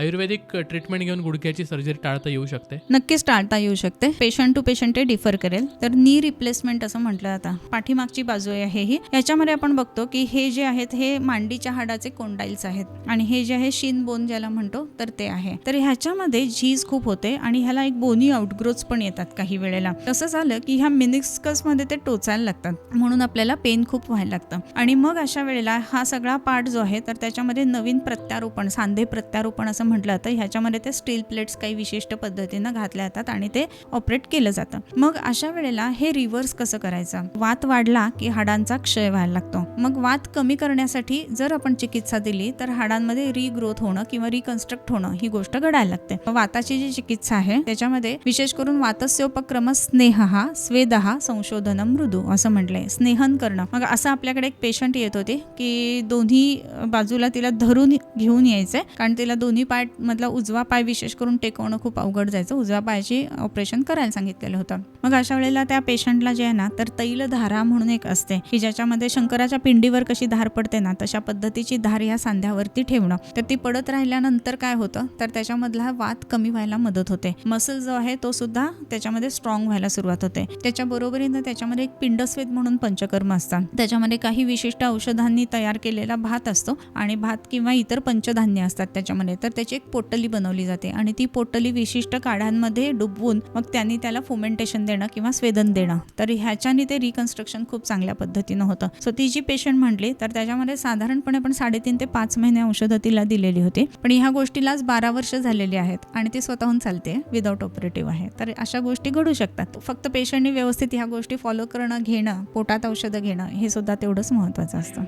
आयुर्वेदिक treatment घेऊन गुडघ्याची surgery टाळता येऊ शकते? नक्कीच टाळता येऊ शकते. पेशंट टू पेशंट ते डिफर करेल. तर नी रिप्लेसमेंट असं म्हटलं जातं. पाठीमागची बाजू आहे ही. याच्यामध्ये आपण बघतो की हे जे आहेत हे मांडीच्या हाडाचे कोंडाईल्स आहेत आणि हे जे आहे शिन बोन ज्याला म्हणतो तर ते आहे. तर ह्याच्यामध्ये झीज खूप होते आणि ह्याला एक बोनी आउटग्रोथ्स पण येतात काही वेळेला. तसं झालं की ह्या मेनिस्कसमध्ये ते टोचायला लागतात, म्हणून आपल्याला पेन खूप व्हायला लागतं. आणि मग अशा वेळेला हा सगळा पार्ट जो आहे तर त्याच्यामध्ये नवीन प्रत्यारोपण, सांधे प्रत्यारोपण असं म्हटलं जातं. ह्याच्यामध्ये ते स्टील प्लेट्स काही विशिष्ट पद्धतीनं घातल्या जातात आणि ते ऑपरेट केलं जातं. मग अशा वेळेला हे रिव्हर्स कसं करायचं? वात वाढला की हाडांचा क्षय व्हायला लागतो. मग वात कमी करण्यासाठी जर आपण चिकित्सा दिली तर हाडांमध्ये रिग्रोथ होणं किंवा रिकन्स्ट्रक्ट होणं ही गोष्ट घडायला लागते. वाताची जी चिकित्सा आहे त्याच्यामध्ये विशेष करून वातस्य उपक्रम स्नेहः स्वेदः संशोधनम मृदू असं म्हटलंय. स्नेहन करणं. मग असं आपल्याकडे एक पेशंट येत होते की दोन्ही बाजूला तिला धरून घेऊन यायचंय, कारण तिला दोन्ही पाय मधला उजवा पाय विशेष करून टेकवणं खूप अवघड जायचं. उजव्या पायाची ऑपरेशन करायला सांगितलेलं होतं. मग अशा वेळेला त्या पेशंटला जे आहे ना तर तैलधारा म्हणून एक असते की ज्याच्यामध्ये शंकराच्या पिंडीवर कशी धार पडते ना तशा पद्धतीची धार या सांध्यावरती ठेवणं. तर ती पडत राहिल्यानंतर काय होतं तर त्याच्यामधला वात कमी व्हायला मदत होते. मसल जो आहे तो सुद्धा त्याच्यामध्ये स्ट्रॉंग व्हायला सुरुवात होते. त्याच्या बरोबरीनं त्याच्यामध्ये एक पिंडस्वेद म्हणून पंचकर्म असतात. त्याच्यामध्ये काही विशिष्ट औषधांनी तयार केलेला भात असतो आणि भात किंवा इतर पंचधान्य असतात त्याच्यामध्ये. तर त्याची एक पोटली बनवली जाते आणि ती पोटली विशिष्ट काढ्यांमध्ये डुबवून मग त्यांनी त्याला फुमेंटेशन देणं किंवा स्वेदन देणं. तर ह्याच्याने ते रिकन्स्ट्रक्शन खूप चांगल्या पद्धतीनं होतं. सो ती जी पेशंट म्हटली तर त्याच्यामध्ये साधारणपणे आपण 3.5 ते 5 महिने औषधं तिला दिलेली होती. पण ह्या गोष्टीलाच 12 वर्ष झालेली आहेत आणि ती स्वतःहून चालते, विदाऊट ऑपरेटिव्ह आहे. तर अशा गोष्टी घडू शकतात. फक्त पेशंटने व्यवस्थित ह्या गोष्टी फॉलो करणं, घेणं, पोटात औषधं घेणं हे सुद्धा तेवढंच महत्त्वाचं असतं.